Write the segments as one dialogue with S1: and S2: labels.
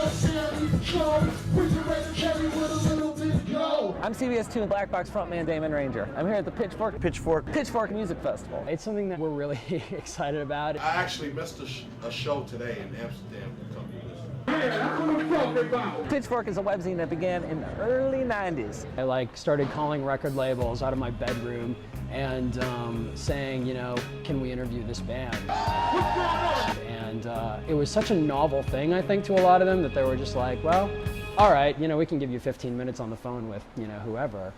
S1: I'm CBS 2 and Blackbox frontman Damon Ranger. I'm here at the Pitchfork Music Festival.
S2: It's something that we're really excited about.
S3: I actually missed a show today in Amsterdam.
S1: Pitchfork is a webzine that began in the early 90s.
S2: I started calling record labels out of my bedroom and saying, can we interview this band? And it was such a novel thing, I think, to a lot of them that they were just like, well, all right, we can give you 15 minutes on the phone with, whoever.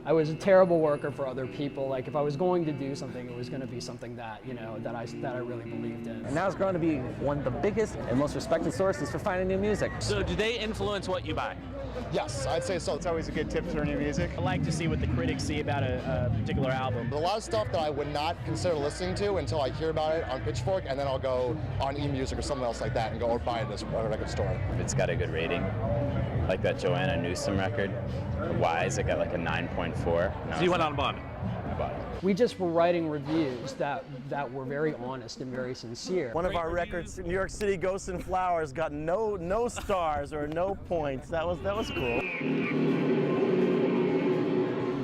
S2: I was a terrible worker for other people. Like, if I was going to do something, it was going to be something that, that I really believed in.
S1: And now it's grown to be one of the biggest and most respected sources for finding new music.
S4: So do they influence what you buy?
S5: Yes, I'd say so. It's always a good tip for new music.
S4: I like to see what the critics see about a particular album.
S5: There's a lot of stuff that I would not consider listening to until I hear about it on Pitchfork, and then I'll go on eMusic or something else like that and go or buy it at a record store.
S6: If it's got a good rating, like that Joanna Newsom record, Wise, it got like a 9.4.
S4: So you went out and bought it?
S6: I bought it.
S2: We just were writing reviews that were very honest and very sincere.
S7: One of our records, New York City Ghosts and Flowers, got no stars or no points. That was cool.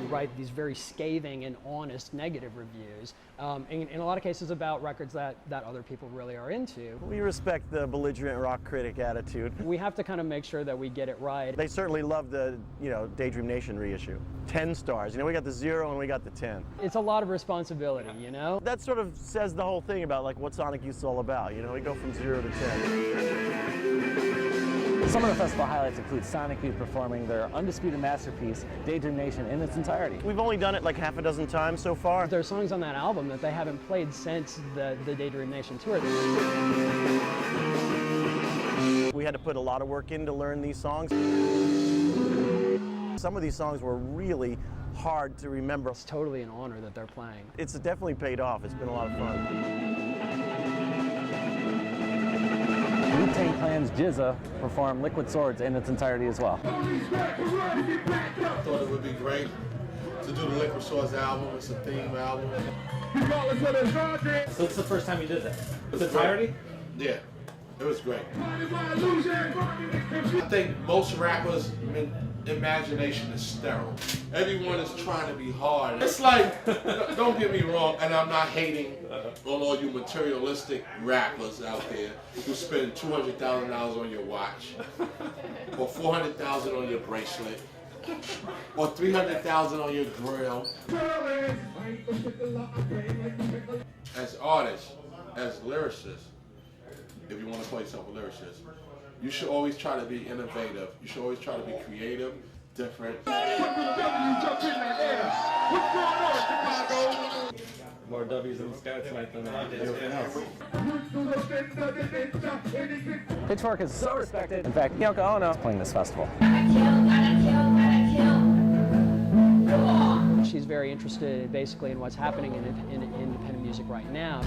S2: Write these very scathing and honest negative reviews, in a lot of cases about records that other people really are into.
S7: We respect the belligerent rock critic attitude.
S2: We have to kind of make sure that we get it right.
S7: They certainly love the, Daydream Nation reissue. 10 stars. We got the 0 and we got the 10.
S2: It's a lot of responsibility,
S7: That sort of says the whole thing about what Sonic Youth's all about. We go from 0 to 10.
S1: Some of the festival highlights include Sonic Youth performing their undisputed masterpiece, Daydream Nation, in its entirety.
S7: We've only done it like half a dozen times so far.
S2: There are songs on that album that they haven't played since the Daydream Nation tour.
S7: We had to put a lot of work in to learn these songs. Some of these songs were really hard to remember.
S2: It's totally an honor that they're playing.
S7: It's definitely paid off. It's been a lot of fun.
S1: Wu-Tang Clan's GZA performed Liquid Swords in its entirety as well.
S3: I thought it would be great to do the Liquid Swords album. It's a theme album.
S4: So it's the first time you did that? Its entirety?
S3: Yeah, it was great. I think most rappers' imagination is sterile. Everyone is trying to be hard. It's like, don't get me wrong, and I'm not hating on all you materialistic rappers out there who spend $200,000 on your watch, or $400,000 on your bracelet, or $300,000 on your grill. As artists, as lyricists, if you want to call yourself a lyricist, you should always try to be innovative. You should always try to be creative, different.
S4: More W's in the sky tonight than anything else.
S1: Pitchfork is so respected. In fact, Yoko Ono is playing this festival.
S2: She's very interested basically in what's happening in independent music right now.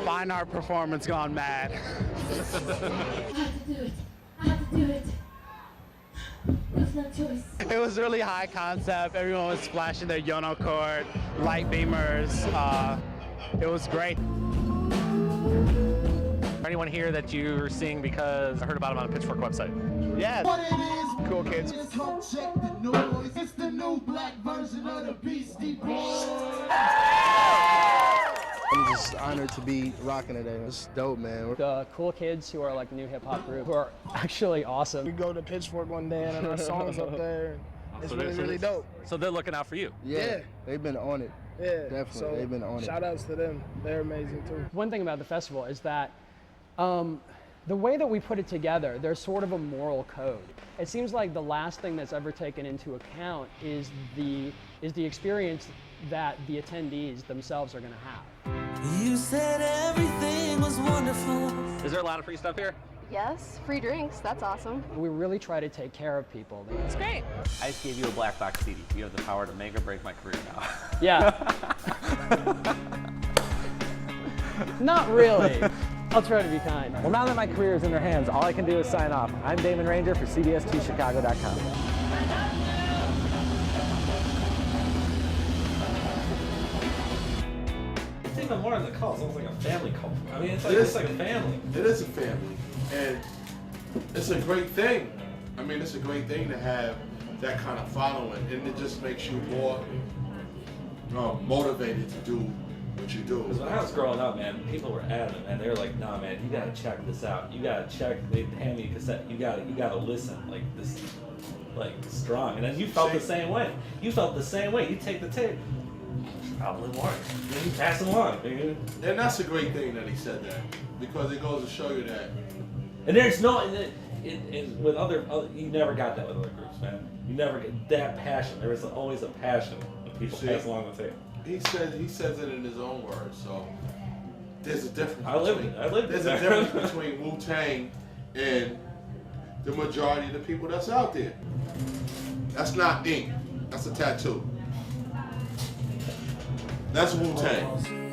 S5: Fine art performance gone mad.
S8: I have to do it. There's no choice.
S5: It was really high concept. Everyone was splashing their Yono cord, light beamers. It was great.
S4: Anyone here that you're seeing because I heard about them on the Pitchfork website?
S5: Yes.
S9: What it is,
S5: Cool kids.
S9: just come check the noise. It's the new black version of the Beastie Boys.
S10: I'm just honored to be rocking today. It's dope, man.
S2: The cool kids who are like the new hip hop group who are actually awesome.
S10: We go to Pitchfork one day and our songs up there. It's really dope.
S4: So they're looking out for you?
S10: Yeah, they've been on it.
S9: Yeah,
S10: Definitely,
S9: so
S10: they've been on it.
S9: shout outs to them. They're amazing too.
S2: One thing about the festival is that the way that we put it together, there's sort of a moral code. It seems like the last thing that's ever taken into account is the experience that the attendees themselves are going to have.
S11: You said everything was wonderful.
S4: Is there a lot of free stuff here?
S12: Yes, free drinks, that's awesome.
S2: We really try to take care of people.
S12: It's great.
S1: I just gave you a Blackbox CD. You have the power to make or break my career now.
S2: Yeah. Not really. I'll try to be kind.
S1: Well, now that my career is in their hands, all I can do is sign off. I'm Damon Ranger for CBS2Chicago.com.
S4: It's even more than the cult. It's almost like a family cult. I mean, it's like a family.
S3: It is a family. And it's a great thing. I mean, it's a great thing to have that kind of following, and it just makes you more motivated to do what you do.
S13: Because when I was growing up, man, people were adamant, man. They were like, "Nah, man, you gotta check this out. You gotta check." They hand me a cassette. You gotta listen. Like this, like strong. And then you felt the same way. You felt the same way. You take the tape. Probably more. You pass it along.
S3: And that's a great thing that he said that, because it goes to show you that.
S13: And there's no, with other, you never got that with other groups, man. You never get that passion. There was always a passion when people pass along the tape.
S3: He says it in his own words. So there's a difference.
S13: I lived it.
S3: There's a difference between Wu-Tang and the majority of the people that's out there. That's not ink. That's a tattoo. That's Wu-Tang.